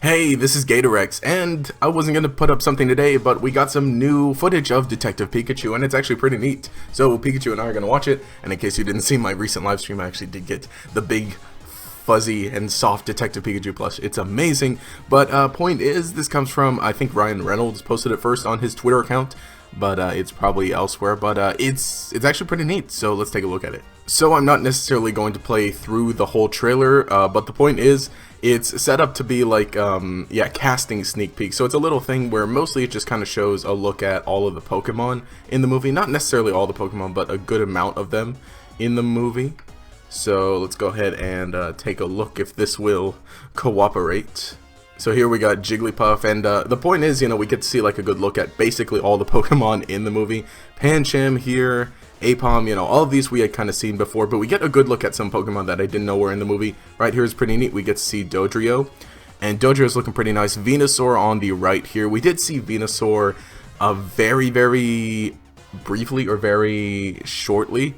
Hey, this is Gatorex, and I wasn't going to put up something today, but we got some new footage of Detective Pikachu, and it's actually pretty neat. So Pikachu and I are going to watch it, and in case you didn't see my recent live stream, I actually did get the big, fuzzy, and soft Detective Pikachu plush. It's amazing, but point is, this comes from, I think Ryan Reynolds posted it first on his Twitter account, but it's probably elsewhere, but it's actually pretty neat, so let's take a look at it. So I'm not necessarily going to play through the whole trailer, but the point is, it's set up to be like, casting sneak peek. So it's a little thing where mostly it just kind of shows a look at all of the Pokemon in the movie. Not necessarily all the Pokemon, but a good amount of them in the movie. So let's go ahead and take a look if this will cooperate. So here we got Jigglypuff, and the point is, we get to see like a good look at basically all the Pokemon in the movie. Pancham here, Apom, all of these we had kind of seen before, but we get a good look at some Pokemon that I didn't know were in the movie. Right here is pretty neat. We get to see Dodrio, and Dodrio is looking pretty nice. Venusaur on the right here. We did see Venusaur very, very briefly or very shortly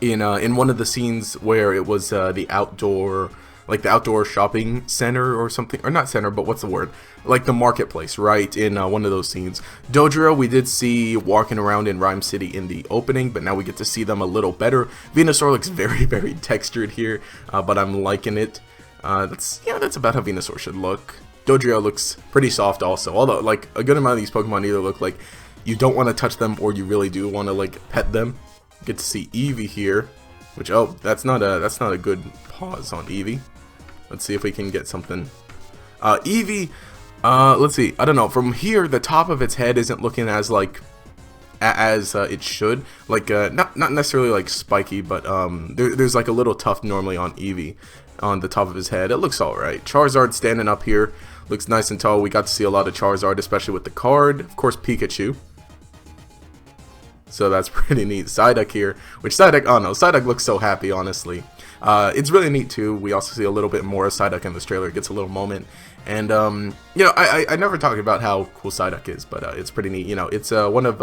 in one of the scenes where it was the outdoor shopping center or something, or not center, but what's the word? Like the marketplace, right? In one of those scenes. Dodrio we did see walking around in Rhyme City in the opening, but now we get to see them a little better. Venusaur looks very, very textured here, but I'm liking it. That's about how Venusaur should look. Dodrio looks pretty soft also, although like a good amount of these Pokemon either look like you don't want to touch them or you really do want to like pet them. Get to see Eevee here, which that's not a good pause on Eevee. Let's see if we can get something. Eevee, let's see. I don't know. From here, the top of its head isn't looking as like as it should. Like not necessarily like spiky, but there's like a little tuft normally on Eevee on the top of his head. It looks all right. Charizard standing up here looks nice and tall. We got to see a lot of Charizard, especially with the card. Of course, Pikachu. So that's pretty neat. Psyduck here, which Psyduck, oh no, Psyduck looks so happy, honestly. It's really neat too. We also see a little bit more of Psyduck in this trailer. It gets a little moment, and I never talk about how cool Psyduck is, but it's pretty neat. It's one of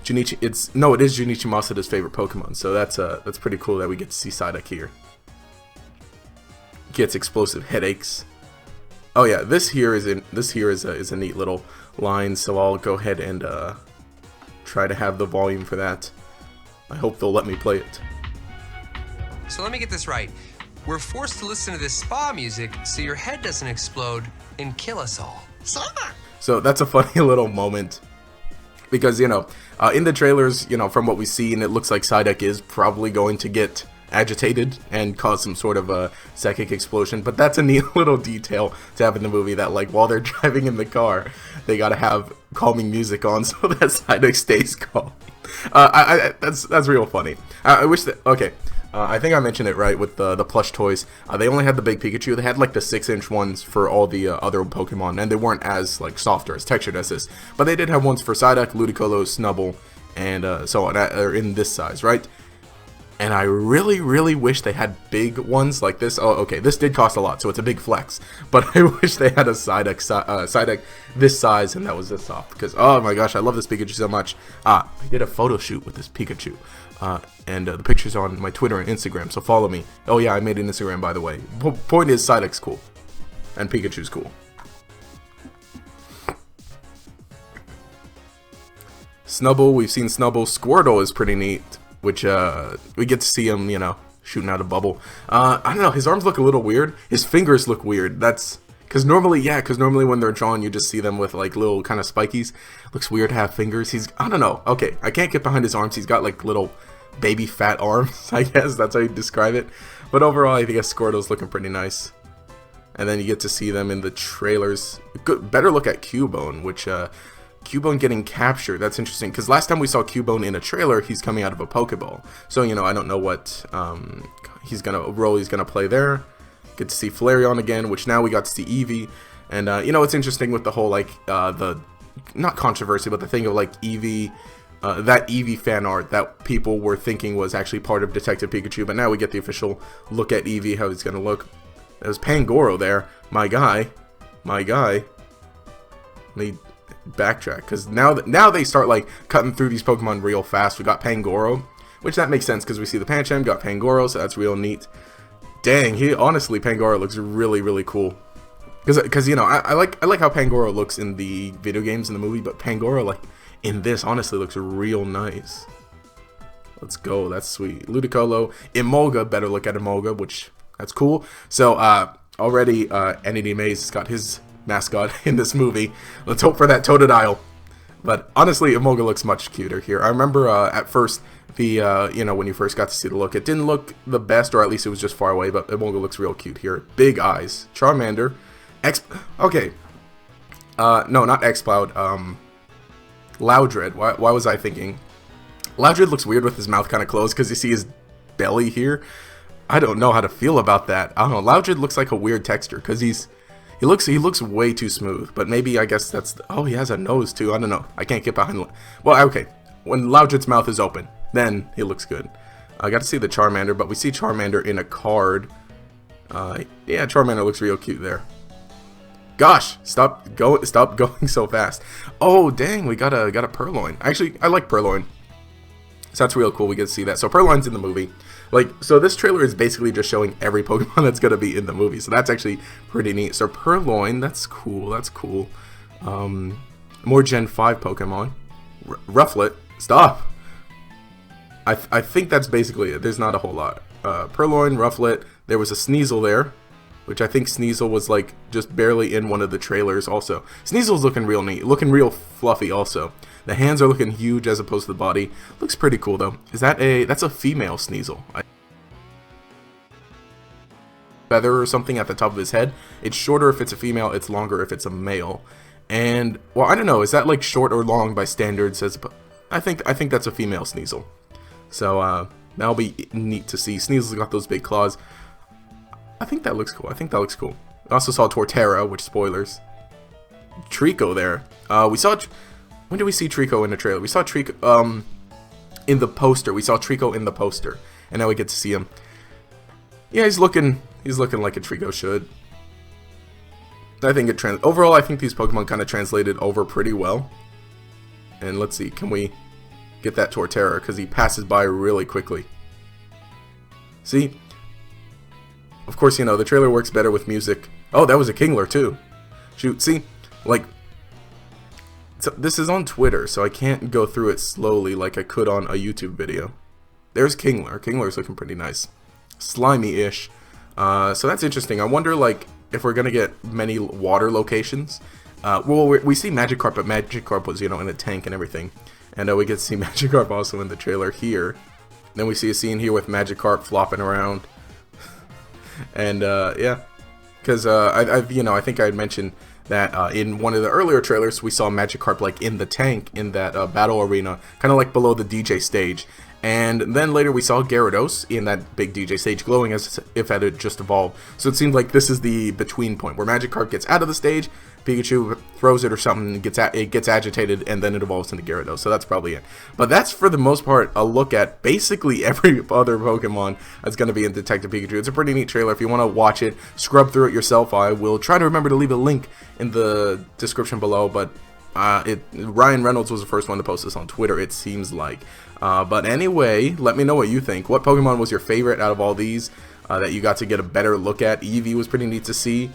Junichi. It is Junichi Masuda's favorite Pokemon, so that's pretty cool that we get to see Psyduck here. Gets explosive headaches. Oh yeah, this here is a neat little line. So I'll go ahead and try to have the volume for that. I hope they'll let me play it. So let me get this right. We're forced to listen to this spa music so your head doesn't explode and kill us all. So that's a funny little moment. Because, in the trailers, from what we see, and it looks like Psyduck is probably going to get agitated and cause some sort of a psychic explosion. But that's a neat little detail to have in the movie, that like while they're driving in the car, they gotta have calming music on so that Psyduck stays calm. That's real funny. I wish that, okay. I think I mentioned it right with the plush toys. They only had the big Pikachu. They had like the 6-inch ones for all the other Pokemon, and they weren't as like soft or as textured as this. But they did have ones for Psyduck, Ludicolo, Snubbull, and so on, in this size, right? And I really, really wish they had big ones like this. Oh, okay, this did cost a lot, so it's a big flex. But I wish they had a Psyduck this size, and that was this soft. Because, oh my gosh, I love this Pikachu so much. I did a photo shoot with this Pikachu. And the picture's on my Twitter and Instagram, so follow me. Oh yeah, I made an Instagram, by the way. Point is, Psyduck's cool. And Pikachu's cool. Snubbull, we've seen Snubbull. Squirtle is pretty neat, which we get to see him, shooting out a bubble. I don't know, his arms look a little weird. His fingers look weird. That's because normally when they're drawn, you just see them with like little kind of spikies. Looks weird to have fingers. I don't know. Okay, I can't get behind his arms. He's got like little baby fat arms, I guess that's how you describe it. But overall, I think Squirtle's looking pretty nice. And then you get to see them in the trailers. Better look at Cubone, which Cubone getting captured. That's interesting, because last time we saw Cubone in a trailer, he's coming out of a Pokeball. So, I don't know what role he's gonna play there. Get to see Flareon again, which now we got to see Eevee. And, it's interesting with the whole, like, the, not controversy, but the thing of, like, Eevee, that Eevee fan art that people were thinking was actually part of Detective Pikachu. But now we get the official look at Eevee, how he's gonna look. There's Pangoro there. My guy. Let me backtrack, because now they start, like, cutting through these Pokemon real fast. We got Pangoro, which that makes sense, because we see the Pancham, got Pangoro, so that's real neat. Dang, honestly, Pangoro looks really, really cool. Because you know, I like how Pangoro looks in the video games in the movie, but Pangoro like in this honestly looks real nice. Let's go, that's sweet. Ludicolo, Emolga, better look at Emolga, which that's cool. So already Entity Maze has got his mascot in this movie. Let's hope for that Totodile. But honestly, Emolga looks much cuter here. I remember at first the you know, when you first got to see the look, it didn't look the best, or at least it was just far away. But Emolga looks real cute here. Big eyes, Charmander. Okay. No, not X-Cloud. Loudred. Why was I thinking? Loudred looks weird with his mouth kind of closed because you see his belly here. I don't know how to feel about that. I don't know. Loudred looks like a weird texture because he looks way too smooth. But maybe I guess that's oh, he has a nose too. I don't know. I can't get behind. Well, okay. When Loudred's mouth is open, then he looks good. I got to see the Charmander, but we see Charmander in a card. Yeah, Charmander looks real cute there. Gosh, stop going so fast. Oh dang, we got a Purloin. Actually, I like Purloin, so that's real cool. We get to see that. So Purloin's in the movie. Like, so this trailer is basically just showing every Pokemon that's gonna be in the movie. So that's actually pretty neat. So Purloin, that's cool. That's cool. More Gen 5 Pokemon. Rufflet, stop. I think that's basically it. There's not a whole lot. Purloin, Rufflet. There was a Sneasel there, which I think Sneasel was like just barely in one of the trailers also. Sneasel's looking real neat, looking real fluffy also. The hands are looking huge as opposed to the body. Looks pretty cool though. That's a female Sneasel. Feather or something at the top of his head. It's shorter if it's a female, it's longer if it's a male. And well, I don't know, is that like short or long by standards? I think that's a female Sneasel. So that'll be neat to see. Sneasel's got those big claws. I think that looks cool. I also saw Torterra, which spoilers. Trico there. We saw. When did we see Trico in the trailer? We saw Trico in the poster. We saw Trico in the poster, and now we get to see him. Yeah, he's looking like a Trico should. I think overall, I think these Pokemon kind of translated over pretty well. And let's see, can we get that Torterra? Because he passes by really quickly. See. Of course, you know, the trailer works better with music. Oh, that was a Kingler, too. Shoot, see? Like, so this is on Twitter, so I can't go through it slowly like I could on a YouTube video. There's Kingler. Kingler's looking pretty nice. Slimy-ish. So that's interesting. I wonder, like, if we're going to get many water locations. Well, we see Magikarp, but Magikarp was, you know, in a tank and everything. And we get to see Magikarp also in the trailer here. Then we see a scene here with Magikarp flopping around. And yeah, because I think I had mentioned that in one of the earlier trailers we saw Magikarp like in the tank in that battle arena, kind of like below the DJ stage. And then later we saw Gyarados in that big DJ stage glowing as if it had just evolved. So it seems like this is the between point where Magikarp gets out of the stage, Pikachu throws it or something, it gets agitated, and then it evolves into Gyarados. So that's probably it. But that's for the most part a look at basically every other Pokemon that's going to be in Detective Pikachu. It's a pretty neat trailer. If you want to watch it, scrub through it yourself. I will try to remember to leave a link in the description below, but Ryan Reynolds was the first one to post this on Twitter, it seems like. But anyway, let me know what you think. What Pokemon was your favorite out of all these that you got to get a better look at? Eevee was pretty neat to see.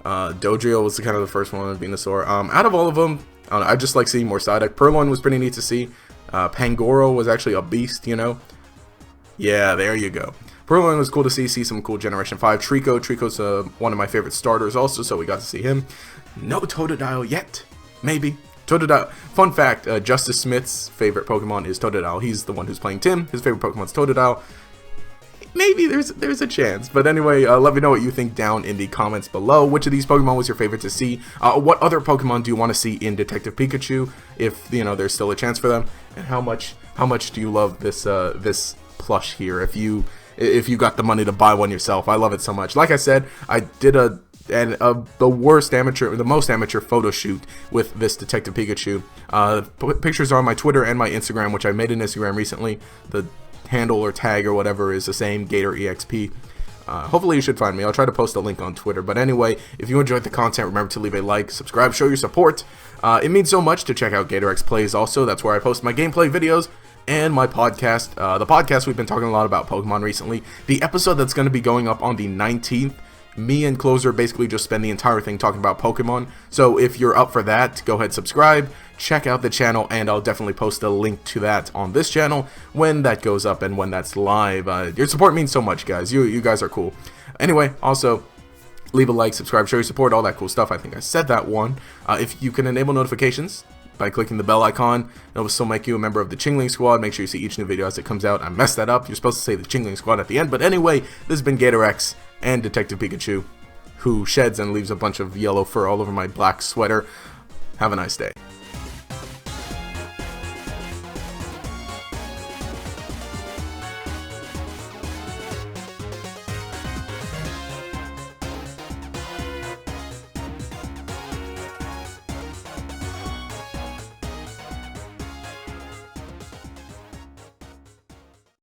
Dodrio was kind of the first one, Venusaur. Out of all of them, I don't know, I just like seeing more Psyduck. Purloin was pretty neat to see. Pangoro was actually a beast, you know. Yeah, there you go. Purloin was cool to see some cool Generation 5. Trico's one of my favorite starters also, so we got to see him. No Totodile yet. Maybe. Totodile. Fun fact, Justice Smith's favorite Pokemon is Totodile. He's the one who's playing Tim. His favorite Pokemon's Totodile. Maybe there's a chance. But anyway, let me know what you think down in the comments below. Which of these Pokemon was your favorite to see? What other Pokemon do you want to see in Detective Pikachu, if you know there's still a chance for them? And how much do you love this this plush here? If you got the money to buy one yourself, I love it so much. Like I said, I did the most amateur photo shoot with this Detective Pikachu. Pictures are on my Twitter and my Instagram, which I made an Instagram recently. The handle or tag or whatever is the same, GatorEXP. Hopefully you should find me. I'll try to post a link on Twitter. But anyway, if you enjoyed the content, remember to leave a like, subscribe, show your support. It means so much to check out GatorX Plays also. That's where I post my gameplay videos and my podcast. The podcast, we've been talking a lot about Pokemon recently. The episode that's going to be going up on the 19th Me and Closer basically just spend the entire thing talking about Pokemon. So if you're up for that, go ahead, subscribe, check out the channel, and I'll definitely post a link to that on this channel when that goes up and when that's live. Your support means so much, guys. You guys are cool. Anyway, also, leave a like, subscribe, show your support, all that cool stuff. I think I said that one. If you can enable notifications by clicking the bell icon, it will still make you a member of the Chingling Squad. Make sure you see each new video as it comes out. I messed that up. You're supposed to say the Chingling Squad at the end. But anyway, this has been GatorX and Detective Pikachu, who sheds and leaves a bunch of yellow fur all over my black sweater. Have a nice day.